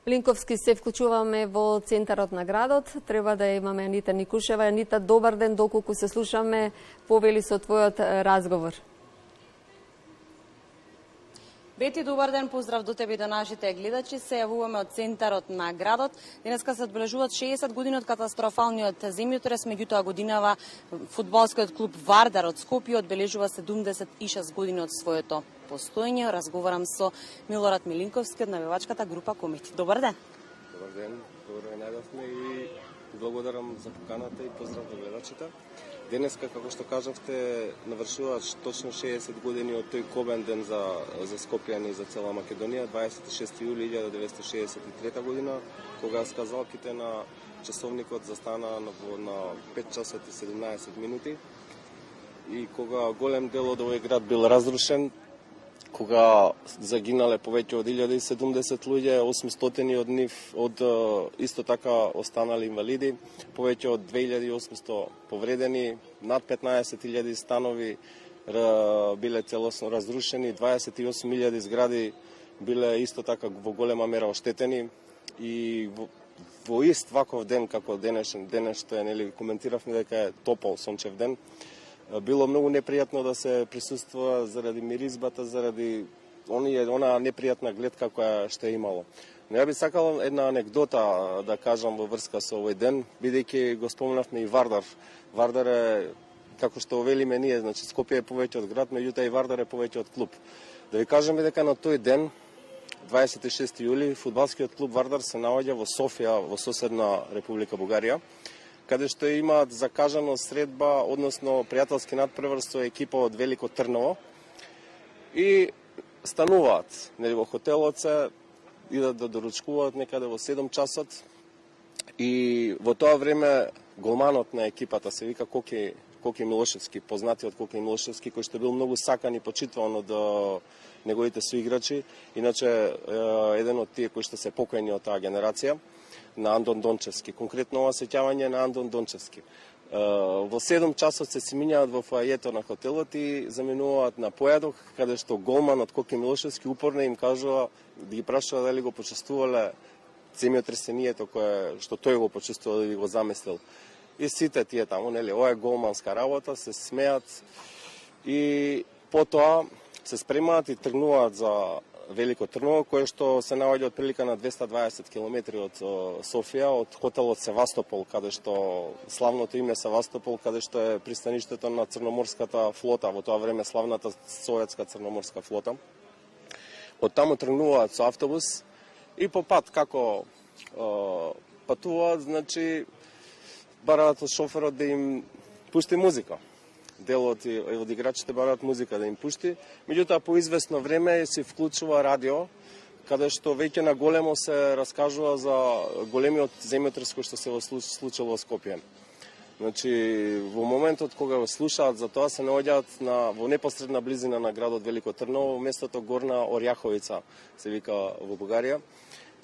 Линковски се вклучуваме во центарот на градот. Треба да имаме Анита Никушева. Анита, добар ден, доколку се слушаме, повели со твојот разговор. Бети, добар ден, поздрав до тебе и до нашите гледачи. Се јавуваме од центарот на градот. Денеска се одбележуваат 60 години од катастрофалниот земјотрес, меѓутоа годинава фудбалскиот клуб Вардар од Скопје одбележува 76 години од своето постоење. Разговарам со Милорад Милинковски од навивачката група Комити. Добар ден. Добар ден, најдовме и благодарам за поканата и поздрав до гледачите. Денеска, како што кажавте, навршуваат точно 60 години од тој кобен ден за Скопјани и за цела Македонија, 26 јули 1963 година, кога сказалките на часовникот застана на 5 часот и 17 минути и кога голем дел од овој град бил разрушен, кога загинале повеќе од 1070 луѓе, 800 од нив исто така останали инвалиди, повеќе од 2800 повредени, над 15.000 станови биле целосно разрушени, 28.000 згради биле исто така во голема мера оштетени и во ист ваков ден како денес што е, нели, коментиравме дека е топол сончев ден, било многу непријатно да се присуствува заради миризбата, заради она непријатна гледка која што е имало. Но ја би сакал една анекдота да кажам во врска со овој ден, бидејќи го спомнавме и Вардар. Вардар е, како што велиме ние, значи Скопје е повеќе од град, меѓутоа и Вардар е повеќе од клуб. Да ви кажеме дека на тој ден, 26 јули, фудбалскиот клуб Вардар се наоѓа во Софија, во соседна Република Бугарија, каде што имаат закажано средба, односно пријателски надпревар со екипа од Велико Трново и стануваат, нели, во хотелот се, идат да доручкуваат некаде во 7 часот и во тоа време голманот на екипата се вика Коки Милошевски, познатиот Коки Милошевски, кој што бил многу сакан и почитуван од неговите соиграчи, иначе еден од тие кои што се покојни од таа генерација, на Андон Дончевски. Конкретно ова сеќавање на Андон Дончевски. Во 7 часот се симињаат во фоајето на хотелот и заминуваат на појадок, каде што голманот Коки Милошевски упорно им кажува, да ги прашува дали го почувствувале земјотресението кое што тој го почувствувал или го замислил. И сите тие таму, нели, ова е голманска работа, се смеат и потоа се спремаат и тргнуваат за Велико Трново, кое што се наоѓа од прилика на 220 км од Софија, од хотелот Севастопол, каде што славното име Севастопол, каде што е пристаништето на Црноморската флота, во тоа време славната советска Црноморска флота. Од таму тргнуваат со автобус и по пат како патуваат, значи бараат од шоферот да им пушти музика. Дел од играчите бараат музика да им пушти, меѓутоа по известно време се вклучува радио, каде што веќе на големо се раскажува за големиот земјотрес кој што се случил во Скопје. Значи, во моментот кога го слушаат за тоа, се наоѓаат во непосредна близина на градот Велико Трново, местото Горна Орјаховица, се вика во Бугарија.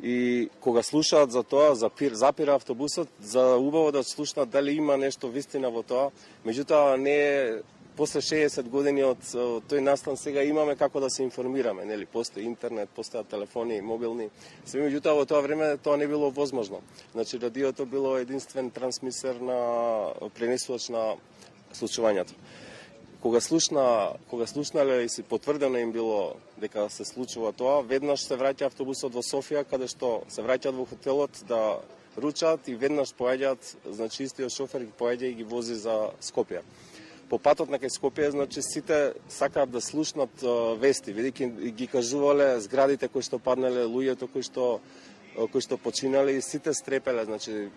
И кога слушаат за тоа, запира автобусот, за убаво да слушнат дали има нешто вистина во тоа. Меѓутоа, не е, после 60 години од тој настан сега имаме како да се информираме, нели, постои интернет, постојат телефони, мобилни. Меѓутоа, во тоа време тоа не било возможно. Значи, радиото било единствен трансмисер на пренесувач на случувањето. Кога слушнале и се потврдено им било дека се случува тоа, веднаш се враќа автобусот во Софија, каде што се враќаат во хотелот да ручаат и веднаш поаѓаат, значи истиот шофер ги поаѓа и ги вози за Скопје. По патот на кај Скопје, значи сите сакаат да слушнат вести, бидејќи ги кажувале зградите кои што паднале, луѓето кои што починале и сите стрепеле, значи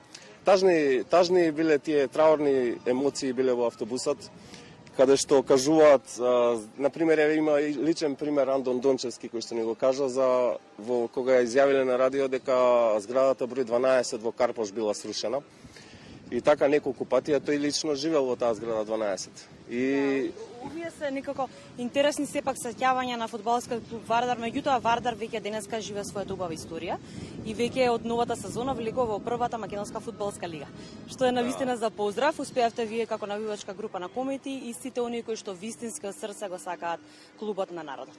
тажни биле тие траурни емоции биле во автобусот, каде што кажуваат, например, има личен пример Андон Дончевски, кој што ни го кажа кога изјавиле на радио дека зградата број 12 во Карпош била срушена. И така неколку пати, а тој лично живел во таа зграда 12. Овие се некако интересни сепак сеќавања на фудбалскиот клуб Вардар, меѓутоа Вардар веќе денеска живее својата убава историја и веќе од новата сезона влегува во првата македонска фудбалска лига. Што е навистина за поздрав, успеавте вие како навивачка група на Комити и сите оние кои што вистински од срце го сакаат клубот на народот.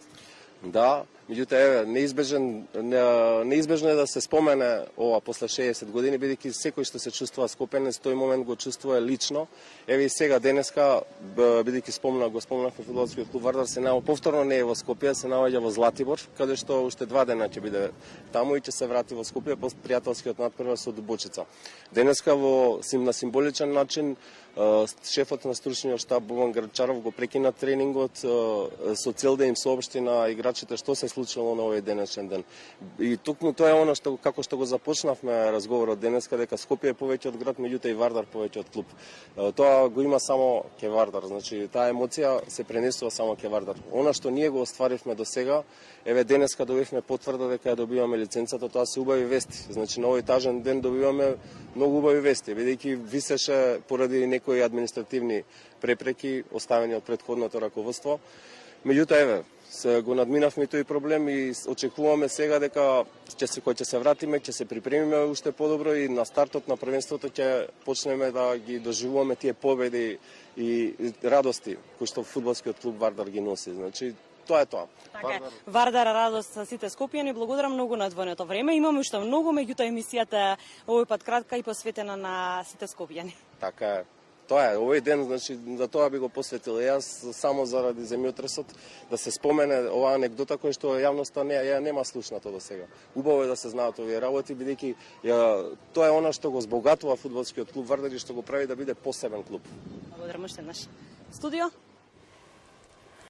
Да, меѓутоа еве неизбежно е да се спомене ова после 60 години, бидејќи секој што се чувствува скопенец, тој момент го чувствува лично. Еве и сега денеска, бидејќи спомнавме фудбалскиот клуб Вардар, се наоѓа повторно не е во Скопје, се наоѓа во Златибор, каде што уште 2 дена ќе биде таму и ќе се врати во Скопје по пријателскиот надпревар со Дубочица. Денеска на символичен начин шефот на стручниот штаб Богдан Грачаров го прекина тренингот со цел да им соопшти на играчите што се случило на овој денешен ден. И токму тоа е она што како што го започнавме разговорот денеска, дека Скопје е повеќе од град, меѓутоа и Вардар повеќе од клуб. Тоа го има само ке Вардар, значи таа емоција се пренесува само ке Вардар. Она што ние го остваривме до сега, еве денеска добивме потврда дека ја добиваме лиценцата, тоа се убави вести. Значи на овој тажен ден добиваме многу убави вести, бидејќи висеше поради некои административни препреки оставени од претходното раководство. Меѓутоа еве се го надминавме тој проблем и очекуваме сега дека кога ќе се вратиме, ќе се припремиме уште подобро и на стартот на првенството ќе почнеме да ги доживуваме тие победи и радости кои што фудбалскиот клуб Вардар ги носи. Значи тоа е тоа. Вардар радост за сите скопјани. Благодарам многу на одвоеното време. Имаме уште многу, меѓутоа емисијата овој пат кратка и посветена на сите скопјани. Така е. Тоа е, овој ден, значи, за тоа би го посветил јас, само заради земјотресот, да се спомене оваа анекдота која што јавноста ја нема слушнато до сега. Убаво е да се знаат овие работи, бидејќи тоа е она што го збогатува фудбалскиот клуб Вардар и што го прави да биде посебен клуб. Благодарам уште еднаш. Студио?